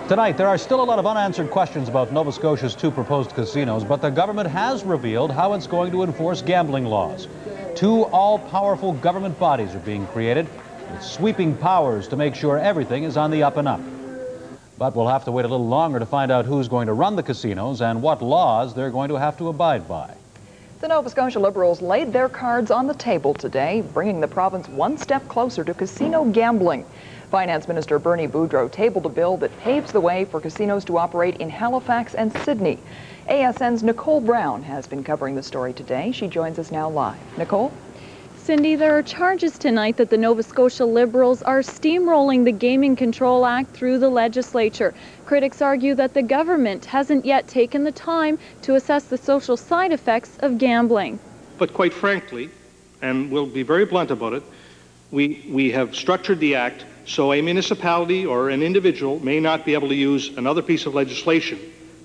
Tonight, there are still a lot of unanswered questions about Nova Scotia's two proposed casinos, but the government has revealed how it's going to enforce gambling laws. Two all-powerful government bodies are being created with sweeping powers to make sure everything is on the up and up. But we'll have to wait a little longer to find out who's going to run the casinos and what laws they're going to have to abide by. The Nova Scotia Liberals laid their cards on the table today, bringing the province one step closer to casino gambling. Finance Minister Bernie Boudreau tabled a bill that paves the way for casinos to operate in Halifax and Sydney. ASN's Nicole Brown has been covering the story today. She joins us now live. Nicole? Cindy, there are charges tonight that the Nova Scotia Liberals are steamrolling the Gaming Control Act through the legislature. Critics argue that the government hasn't yet taken the time to assess the social side effects of gambling. But quite frankly, and we'll be very blunt about it, we have structured the act so a municipality or an individual may not be able to use another piece of legislation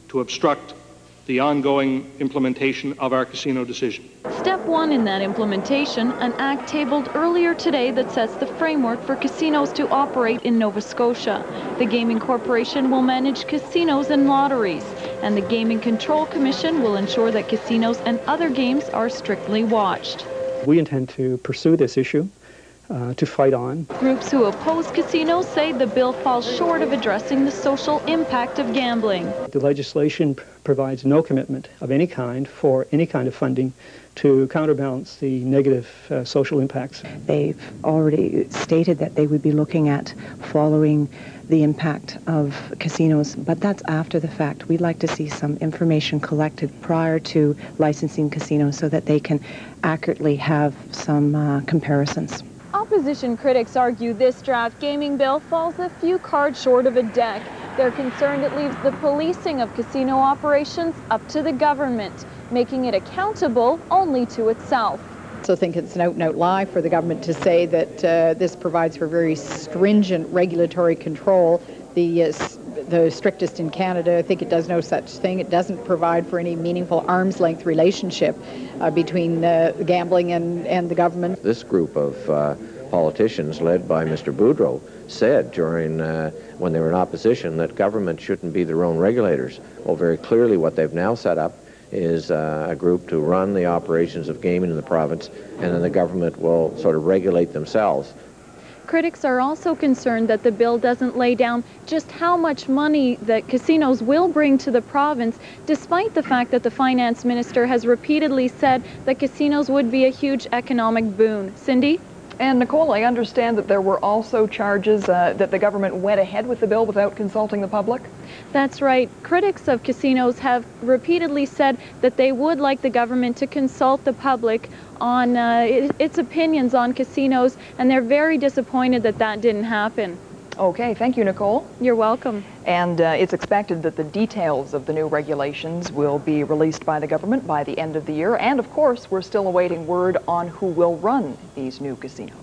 to obstruct the ongoing implementation of our casino decision. Step one in that implementation, an act tabled earlier today that sets the framework for casinos to operate in Nova Scotia. The Gaming Corporation will manage casinos and lotteries, and the Gaming Control Commission will ensure that casinos and other games are strictly watched. We intend to pursue this issue, to fight on. Groups who oppose casinos say the bill falls short of addressing the social impact of gambling. The legislation provides no commitment of any kind for any kind of funding to counterbalance the negative social impacts. They've already stated that they would be looking at following the impact of casinos, but that's after the fact. We'd like to see some information collected prior to licensing casinos so that they can accurately have some comparisons. Opposition critics argue this draft gaming bill falls a few cards short of a deck. They're concerned it leaves the policing of casino operations up to the government, making it accountable only to itself. I also think it's an out-and-out lie for the government to say that this provides for very stringent regulatory control. The strictest in Canada. I think it does no such thing. It doesn't provide for any meaningful arm's-length relationship between gambling and the government. This group of politicians led by Mr. Boudreau said during when they were in opposition that government shouldn't be their own regulators. Well, very clearly what they've now set up is a group to run the operations of gaming in the province, and then the government will sort of regulate themselves. Critics are also concerned that the bill doesn't lay down just how much money that casinos will bring to the province, despite the fact that the finance minister has repeatedly said that casinos would be a huge economic boon. Cindy? And Nicole, I understand that there were also charges that the government went ahead with the bill without consulting the public? That's right. Critics of casinos have repeatedly said that they would like the government to consult the public on its opinions on casinos, and they're very disappointed that that didn't happen. Okay, thank you, Nicole. You're welcome. And it's expected that the details of the new regulations will be released by the government by the end of the year. And of course, we're still awaiting word on who will run these new casinos.